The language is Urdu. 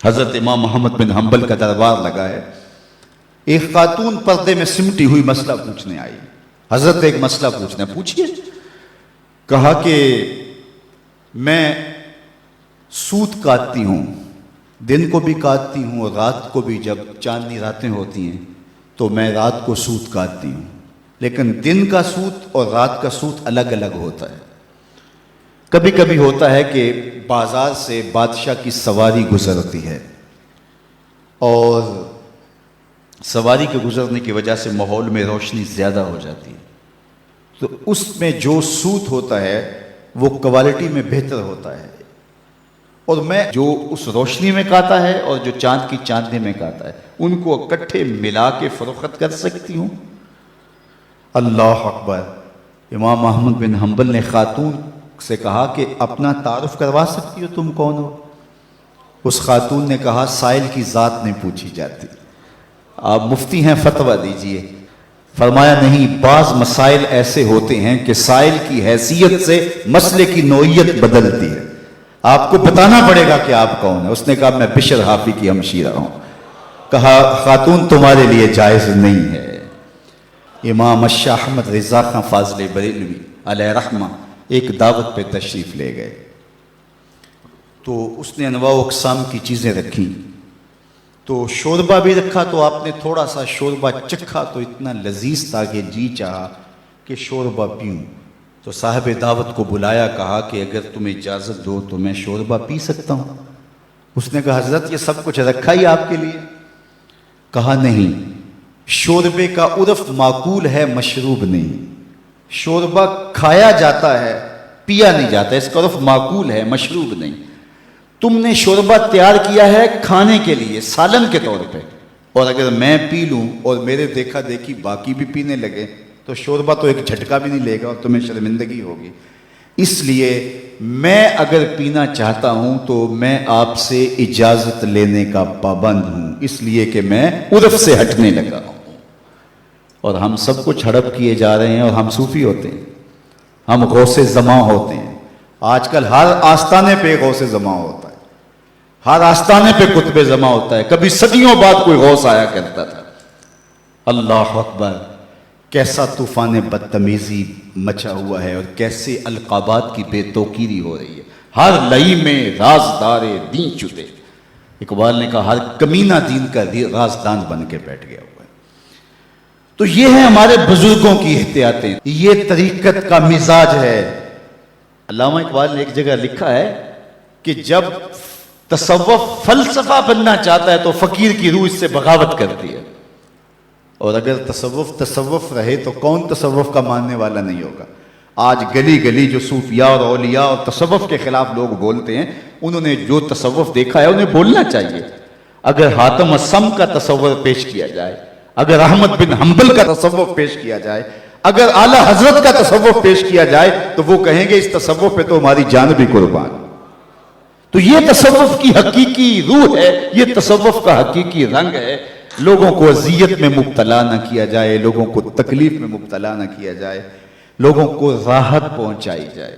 حضرت امام محمد بن حنبل کا دربار لگا ہے. ایک خاتون پردے میں سمٹی ہوئی مسئلہ پوچھنے آئی. حضرت ایک مسئلہ پوچھنا ہے, پوچھئے. کہا کہ میں سوت کاٹتی ہوں, دن کو بھی کاٹتی ہوں اور رات کو بھی. جب چاندنی راتیں ہوتی ہیں تو میں رات کو سوت کاٹتی ہوں, لیکن دن کا سوت اور رات کا سوت الگ الگ ہوتا ہے. کبھی کبھی ہوتا ہے کہ بازار سے بادشاہ کی سواری گزرتی ہے اور سواری کے گزرنے کی وجہ سے ماحول میں روشنی زیادہ ہو جاتی ہے, تو اس میں جو سوت ہوتا ہے وہ کوالٹی میں بہتر ہوتا ہے, اور میں جو اس روشنی میں کاتا ہے اور جو چاند کی چاندنی میں کاتا ہے ان کو اکٹھے ملا کے فروخت کر سکتی ہوں. اللہ اکبر. امام احمد بن حنبل نے خاتون سے کہا کہ اپنا تعارف کروا سکتی ہو, تم کون ہو؟ اس خاتون نے کہا سائل کی ذات نہیں پوچھی جاتی, آپ مفتی ہیں, فتویٰ دیجئے. فرمایا نہیں, بعض مسائل ایسے ہوتے ہیں کہ سائل کی حیثیت سے مسئلے کی نوعیت بدلتی ہے, آپ کو بتانا پڑے گا کہ آپ کون ہیں. اس نے کہا میں بشر حافی کی ہمشیرہ ہوں. کہا خاتون تمہارے لیے جائز نہیں ہے. امام شاہ احمد رضا خان فاضل بریلوی علیہ رحمہ ایک دعوت پہ تشریف لے گئے, تو اس نے انواع و اقسام کی چیزیں رکھی. تو شوربہ بھی رکھا, تو آپ نے تھوڑا سا شوربہ چکھا تو اتنا لذیذ تھا کہ جی چاہا کہ شوربہ پیوں. تو صاحب دعوت کو بلایا, کہا کہ اگر تم اجازت دو تو میں شوربہ پی سکتا ہوں. اس نے کہا حضرت یہ سب کچھ رکھا ہی آپ کے لیے. کہا نہیں, شوربے کا عرف معقول ہے, مشروب نہیں. شوربہ کھایا جاتا ہے, پیا نہیں جاتا, اس کا عرف معقول ہے, مشروب نہیں. تم نے شوربہ تیار کیا ہے کھانے کے لیے, سالن کے طور پہ, اور اگر میں پی لوں اور میرے دیکھا دیکھی باقی بھی پینے لگے تو شوربہ تو ایک جھٹکا بھی نہیں لے گا اور تمہیں شرمندگی ہوگی. اس لیے میں اگر پینا چاہتا ہوں تو میں آپ سے اجازت لینے کا پابند ہوں, اس لیے کہ میں عرف سے ہٹنے لگا ہوں. اور ہم سب کچھ ہڑپ کیے جا رہے ہیں, اور ہم صوفی ہوتے ہیں, ہم غوث زماں ہوتے ہیں. آج کل ہر آستانے پہ غوث زماں ہوتا ہے, ہر آستانے پہ قطب زماں ہوتا ہے. کبھی صدیوں بعد کوئی غوث آیا کرتا تھا. اللہ اکبر. کیسا طوفان بدتمیزی مچا ہوا ہے, اور کیسے القابات کی بے توقیری ہو رہی ہے. ہر لئی میں رازدار دین چھپے. اقبال نے کہا ہر کمینہ دین کا رازدان بن کے بیٹھ گیا ہوا ہے. تو یہ ہے ہمارے بزرگوں کی احتیاطیں, یہ طریقت کا مزاج ہے. علامہ اقبال نے ایک جگہ لکھا ہے کہ جب تصوف فلسفہ بننا چاہتا ہے تو فقیر کی روح اس سے بغاوت کرتی ہے, اور اگر تصوف رہے تو کون تصوف کا ماننے والا نہیں ہوگا. آج گلی گلی جو صوفیاء اور اولیاء اور تصوف کے خلاف لوگ بولتے ہیں, انہوں نے جو تصوف دیکھا ہے انہیں بولنا چاہیے. اگر حاتم السم کا تصور پیش کیا جائے, اگر احمد بن حنبل کا تصوف پیش کیا جائے, اگر اعلی حضرت کا تصوف پیش کیا جائے, تو وہ کہیں گے اس تصوف پہ تو ہماری جان بھی قربان. تو یہ تصوف کی حقیقی روح ہے, یہ تصوف کا حقیقی رنگ ہے. لوگوں کو اذیت میں مبتلا نہ کیا جائے, لوگوں کو تکلیف میں مبتلا نہ کیا جائے, لوگوں کو راحت پہنچائی جائے.